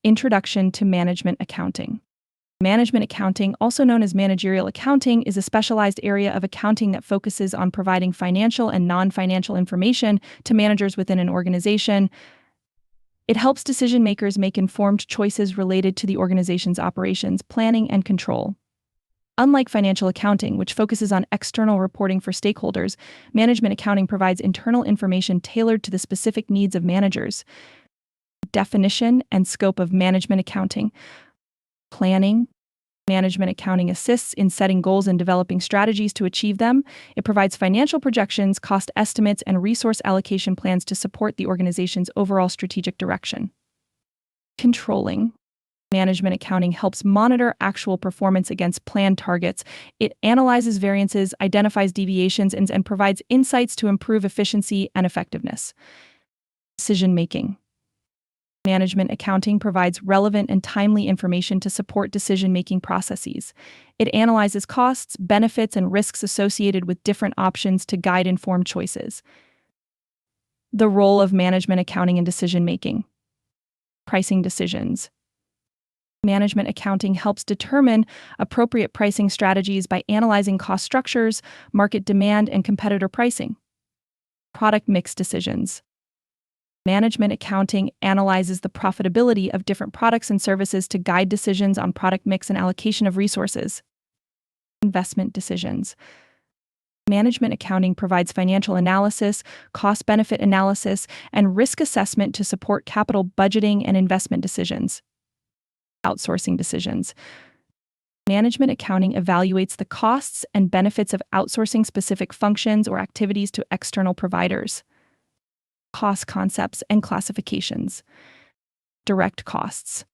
Introduction to Management Accounting. Management accounting, also known as managerial accounting, is a specialized area of accounting that focuses on providing financial and non-financial information to managers within an organization. It helps decision makers make informed choices related to the organization's operations, planning, and control. Unlike financial accounting, which focuses on external reporting for stakeholders, management accounting provides internal information tailored to the specific needs of managers. Definition and scope of management accounting. Planning. Management accounting assists in setting goals and developing strategies to achieve them. It provides financial projections, cost estimates, and resource allocation plans to support the organization's overall strategic direction. Controlling. Management accounting helps monitor actual performance against planned targets. It analyzes variances, identifies deviations, and provides insights to improve efficiency and effectiveness. Decision-making. Management accounting provides relevant and timely information to support decision-making processes. It analyzes costs, benefits, and risks associated with different options to guide informed choices. The role of management accounting in decision-making. Pricing decisions. Management accounting helps determine appropriate pricing strategies by analyzing cost structures, market demand, and competitor pricing. Product mix decisions. Management accounting analyzes the profitability of different products and services to guide decisions on product mix and allocation of resources. Investment decisions. Management accounting provides financial analysis, cost-benefit analysis, and risk assessment to support capital budgeting and investment decisions. Outsourcing decisions. Management accounting evaluates the costs and benefits of outsourcing specific functions or activities to external providers. Cost concepts and classifications. Direct costs.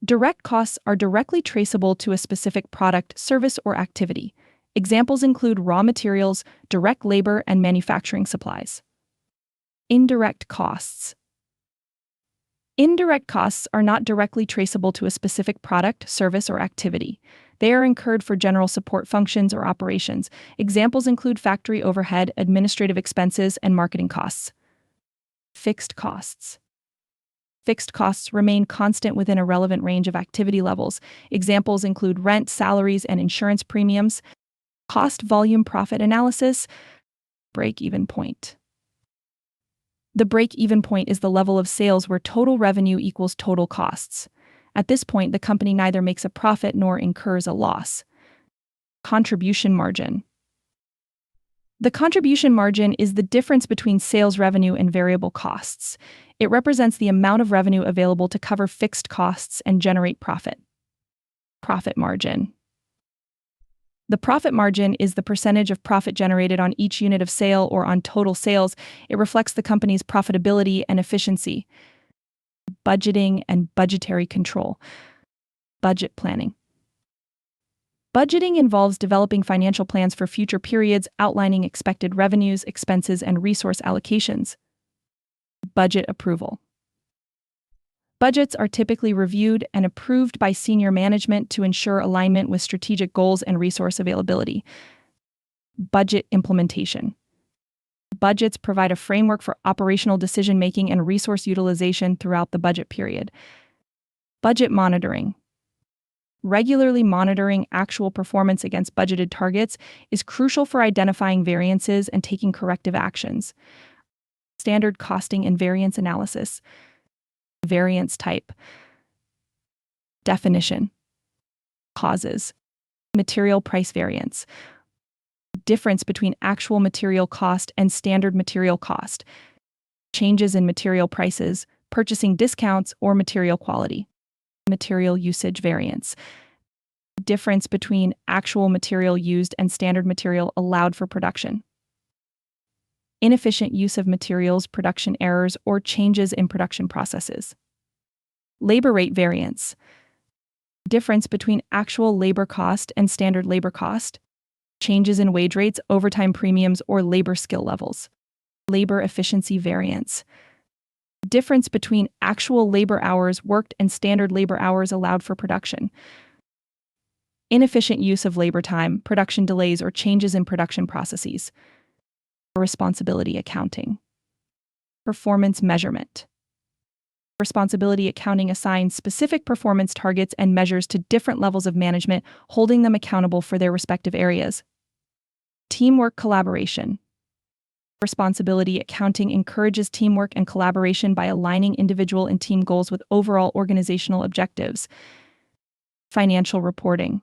Direct costs are directly traceable to a specific product, service, or activity. Examples include raw materials, direct labor, and manufacturing supplies. Indirect costs. Indirect costs are not directly traceable to a specific product, service, or activity. They are incurred for general support functions or operations. Examples include factory overhead, administrative expenses, and marketing costs. Fixed costs. Fixed costs remain constant within a relevant range of activity levels. Examples include rent, salaries, and insurance premiums. Cost volume profit analysis. Break-even point. The break-even point is the level of sales where total revenue equals total costs. At this point, the company neither makes a profit nor incurs a loss. Contribution margin. The contribution margin is the difference between sales revenue and variable costs. It represents the amount of revenue available to cover fixed costs and generate profit. Profit margin. The profit margin is the percentage of profit generated on each unit of sale or on total sales. It reflects the company's profitability and efficiency. Budgeting and budgetary control. Budget planning. Budgeting involves developing financial plans for future periods, outlining expected revenues, expenses, and resource allocations. Budget approval. Budgets are typically reviewed and approved by senior management to ensure alignment with strategic goals and resource availability. Budget implementation. Budgets provide a framework for operational decision-making and resource utilization throughout the budget period. Budget monitoring. Regularly monitoring actual performance against budgeted targets is crucial for identifying variances and taking corrective actions. Standard costing and variance analysis. Variance type. Definition. Causes. Material price variance. Difference between actual material cost and standard material cost. Changes in material prices, purchasing discounts, or material quality. Material usage variance. Difference between actual material used and standard material allowed for production. Inefficient use of materials, production errors, or changes in production processes. Labor rate variance. Difference between actual labor cost and standard labor cost. Changes in wage rates, overtime premiums, or labor skill levels. Labor efficiency variance. Difference between actual labor hours worked and standard labor hours allowed for production. Inefficient use of labor time, production delays, or changes in production processes. Responsibility accounting. Performance measurement. Responsibility accounting assigns specific performance targets and measures to different levels of management, holding them accountable for their respective areas. Teamwork collaboration. Responsibility accounting encourages teamwork and collaboration by aligning individual and team goals with overall organizational objectives. Financial reporting.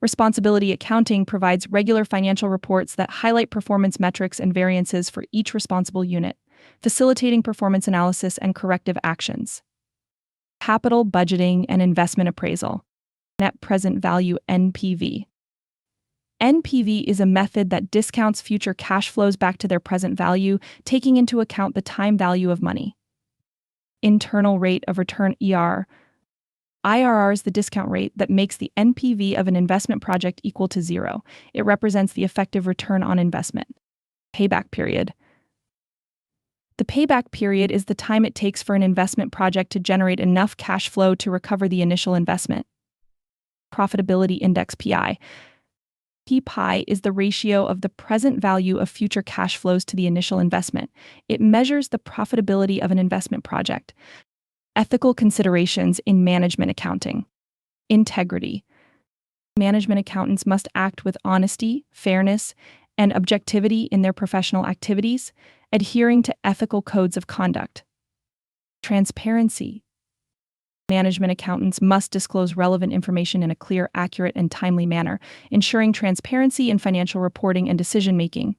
Responsibility accounting provides regular financial reports that highlight performance metrics and variances for each responsible unit, facilitating performance analysis and corrective actions. Capital budgeting and investment appraisal. Net present value (NPV). NPV is a method that discounts future cash flows back to their present value, taking into account the time value of money. Internal rate of return (IRR). IRR is the discount rate that makes the NPV of an investment project equal to zero. It represents the effective return on investment. Payback period. The payback period is the time it takes for an investment project to generate enough cash flow to recover the initial investment. Profitability index (PI). PI is the ratio of the present value of future cash flows to the initial investment. It measures the profitability of an investment project. Ethical considerations in management accounting. Integrity. Management accountants must act with honesty, fairness, and objectivity in their professional activities, adhering to ethical codes of conduct. Transparency. Management accountants must disclose relevant information in a clear, accurate, and timely manner, ensuring transparency in financial reporting and decision-making.